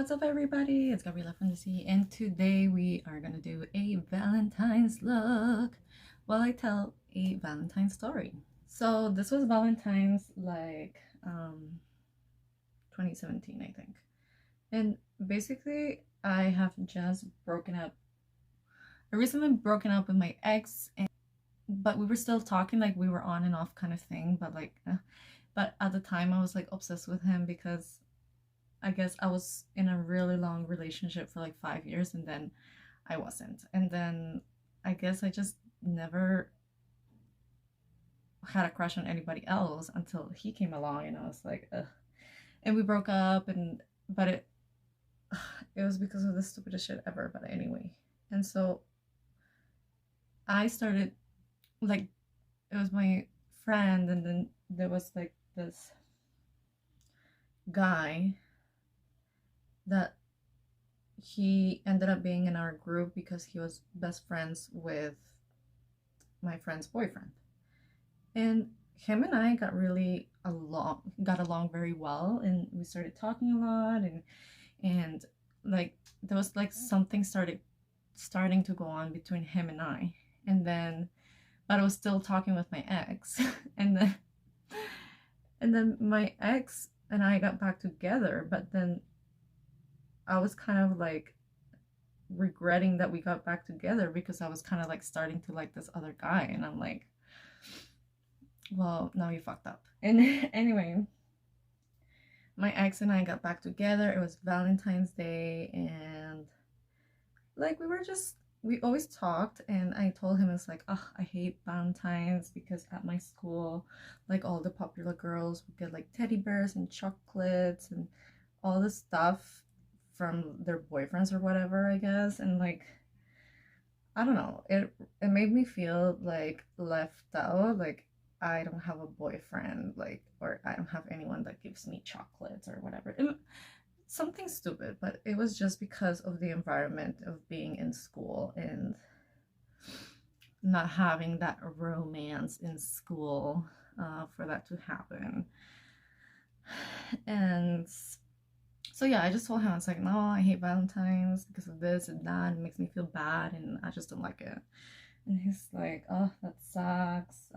What's up, everybody? It's Gabriela from the Sea, and today we are gonna do a Valentine's look while I tell a Valentine story. So this was Valentine's like 2017, I think. And basically, I have just broken up. I recently broken up with my ex, but we were still talking, like we were on and off kind of thing. But at the time, I was like obsessed with him because I guess I was in a really long relationship for like 5 years, and then I wasn't. And then I guess I just never had a crush on anybody else until he came along, and I was like, ugh. And we broke up, and but it was because of the stupidest shit ever. But anyway, and so I started, like, it was my friend, and then there was like this guy that he ended up being in our group because he was best friends with my friend's boyfriend. And him and I got along very well, and we started talking a lot, and like there was like something starting to go on between him and I. And then but I was still talking with my ex. and then and then my ex and I got back together, but then I was kind of like regretting that we got back together because I was kind of like starting to like this other guy, and I'm like, well, now you fucked up. And anyway, my ex and I got back together. It was Valentine's Day, and like we always talked, and I told him, it's like, oh, I hate Valentine's because at my school, like, all the popular girls would get like teddy bears and chocolates and all this stuff from their boyfriends or whatever, I guess. And like, I don't know, it made me feel like left out, like I don't have a boyfriend, like, or I don't have anyone that gives me chocolates or whatever. Something stupid, but it was just because of the environment of being in school and not having that romance in school, for that to happen. And so yeah, I just told him, I was like, no, I hate Valentine's because of this and that. It makes me feel bad, and I just don't like it. And he's like, oh, that sucks.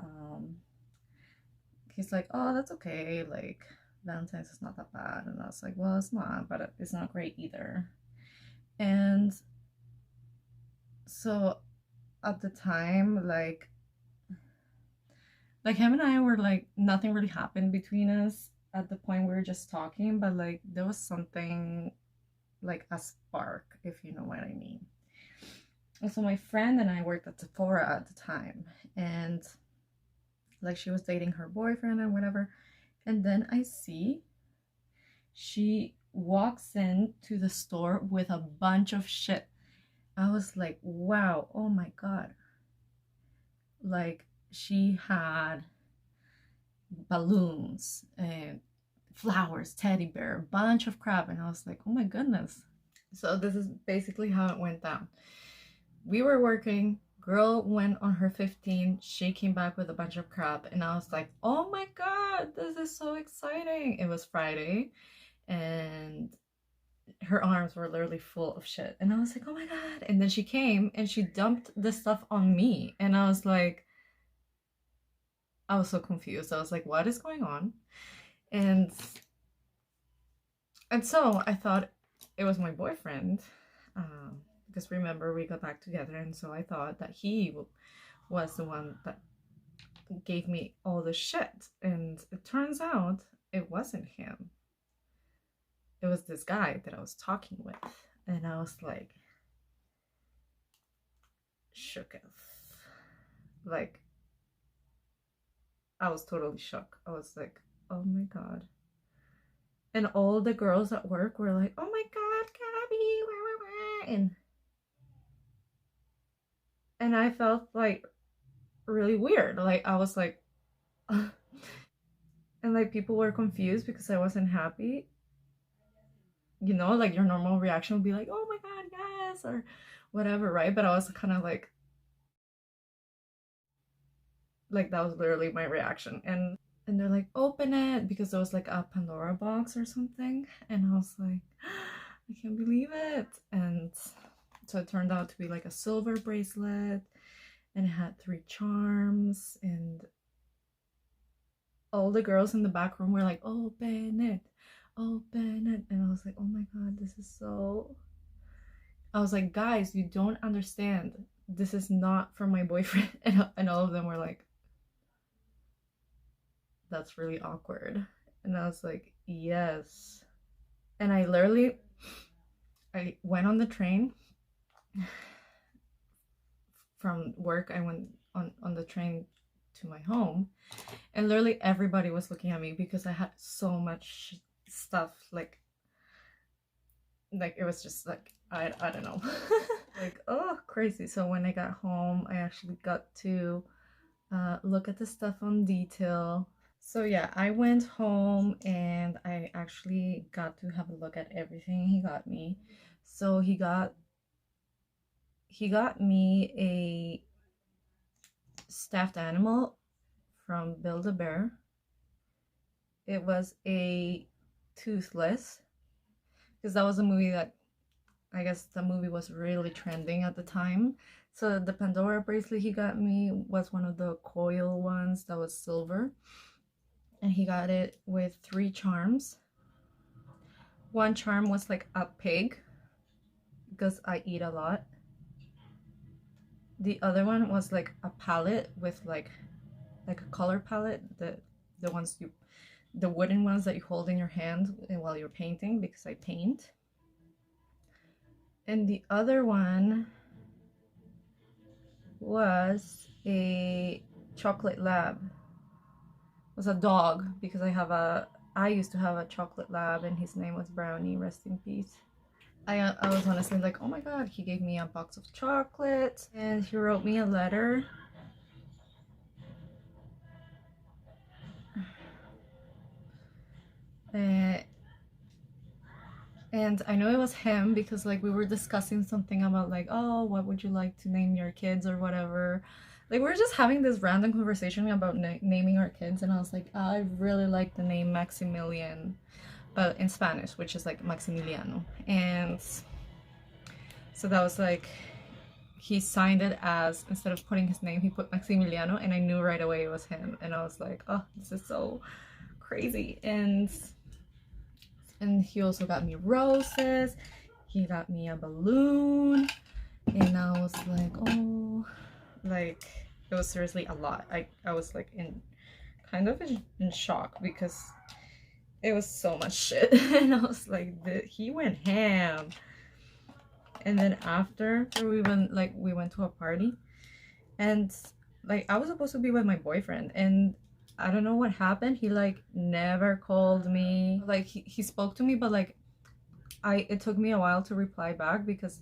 He's like, oh, that's okay. Like, Valentine's is not that bad. And I was like, well, it's not, but it's not great either. And so at the time, like him and I were like, nothing really happened between us at the point we were just talking, but like there was something, like a spark, if you know what I mean. And so my friend and I worked at Sephora at the time, and like she was dating her boyfriend and whatever. And then I see she walks into the store with a bunch of shit. I was like, wow, oh my god. Like, she had balloons and flowers, teddy bear, a bunch of crap. And I was like, oh my goodness. So this is basically how it went down. We were working, girl went on her 15, she came back with a bunch of crap, and I was like, oh my god, this is so exciting. It was Friday, and her arms were literally full of shit, and I was like, oh my god. And then she came and she dumped the stuff on me, and I was like, I was so confused. I was like, what is going on? And so I thought it was my boyfriend, because remember, we got back together, and so I thought that he was the one that gave me all the shit. And it turns out it wasn't him. It was this guy that I was talking with, and I was like, shooketh. Like, I was totally shook. I was like, oh my god. And all the girls at work were like, oh my god, Gabby, wah, wah, wah. And I felt like really weird. Like, I was like, and like people were confused because I wasn't happy. You know, like your normal reaction would be like, oh my god, yes, or whatever, right? But I was kind of like that was literally my reaction. And they're like, open it, because there was like a Pandora box or something. And I was like, I can't believe it. And so it turned out to be like a silver bracelet, and it had 3 charms, and all the girls in the back room were like, open it, open it. And I was like, oh my god, this is so, I was like, guys, you don't understand, this is not for my boyfriend. And all of them were like, that's really awkward. And I was like, yes. And I went on the train from work. I went on the train to my home, and literally everybody was looking at me because I had so much stuff, like it was just like, I don't know. Like, oh, crazy. So when I got home, I actually got to look at the stuff on detail. So yeah, I went home and I actually got to have a look at everything he got me. So he got me a stuffed animal from Build-A-Bear. It was a Toothless, because that was a movie that, I guess the movie was really trending at the time. So the Pandora bracelet he got me was one of the coil ones that was silver. And he got it with 3 charms. One charm was like a pig, because I eat a lot. The other one was like a palette with like a color palette, the ones you, the wooden ones that you hold in your hand while you're painting, because I paint. And the other one was a chocolate lab. It was a dog, because I used to have a chocolate lab, and his name was Brownie, rest in peace. I was honestly like, oh my god, he gave me a box of chocolate, and he wrote me a letter. And I know it was him because like we were discussing something about like, oh, what would you like to name your kids or whatever. Like we were just having this random conversation about naming our kids, and I was like, I really like the name Maximilian, but in Spanish, which is like Maximiliano. And so that was like, he signed it as, instead of putting his name, he put Maximiliano, and I knew right away it was him. And I was like, oh, this is so crazy. And he also got me roses. He got me a balloon, and I was like, oh, like it was seriously a lot. I was like in shock, because it was so much shit. And I was like, he went ham. And then after we went to a party, and like I was supposed to be with my boyfriend, and I don't know what happened. He like never called me. Like he spoke to me, but like it took me a while to reply back, because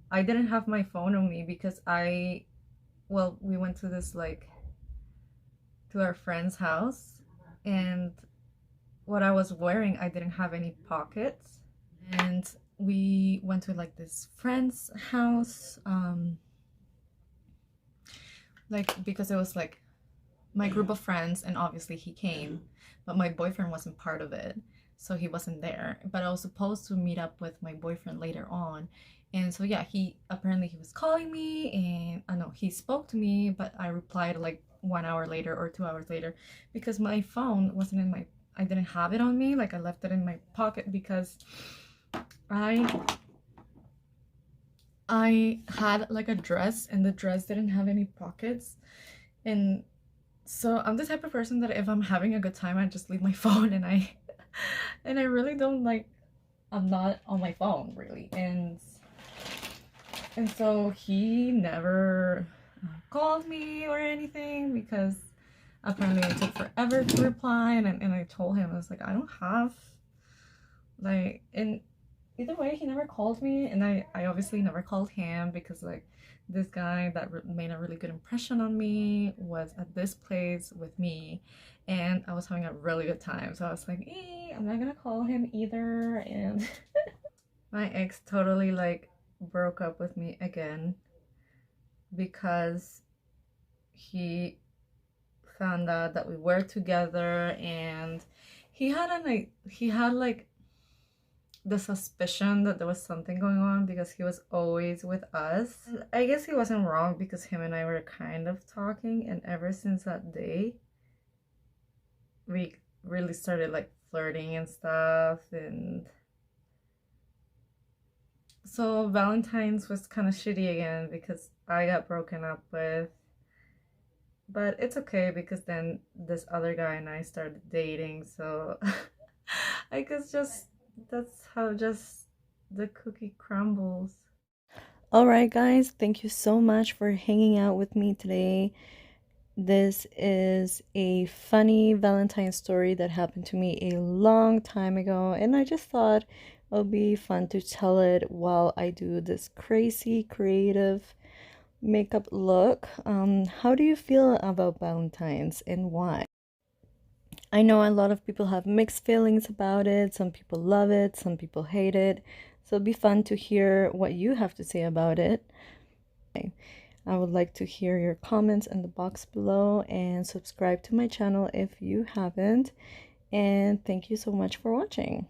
I didn't have my phone on me, because we went to this like to our friend's house, and what I was wearing, I didn't have any pockets. And we went to like this friend's house, like because it was like my group of friends, and obviously he came, but my boyfriend wasn't part of it, so he wasn't there. But I was supposed to meet up with my boyfriend later on. And so yeah, he was calling me, and I know he spoke to me, but I replied like 1 hour later or 2 hours later, because my phone wasn't in my, I didn't have it on me. Like I left it in my pocket, because I had like a dress, and the dress didn't have any pockets. And so I'm the type of person that if I'm having a good time, I just leave my phone, and I really don't like, I'm not on my phone really. And so he never called me or anything, because apparently it took forever to reply. And I told him, I was like, I don't have like, and either way, he never called me, and I obviously never called him, because like this guy that made a really good impression on me was at this place with me, and I was having a really good time. So I was like, I'm not gonna call him either. And my ex totally like broke up with me again, because he found out that we were together, and he had like the suspicion that there was something going on because he was always with us. And I guess he wasn't wrong because him and I were kind of talking, and ever since that day, we really started like flirting and stuff. And so Valentine's was kind of shitty again because I got broken up with. But it's okay because then this other guy and I started dating, so I guess just that's how just the cookie crumbles. All right, guys, thank you so much for hanging out with me today. This is a funny Valentine story that happened to me a long time ago, and I just thought it would be fun to tell it while I do this crazy creative makeup look. How do you feel about Valentine's and why? I know a lot of people have mixed feelings about it. Some people love it, some people hate it. So it'd be fun to hear what you have to say about it. I would like to hear your comments in the box below and subscribe to my channel if you haven't. And thank you so much for watching.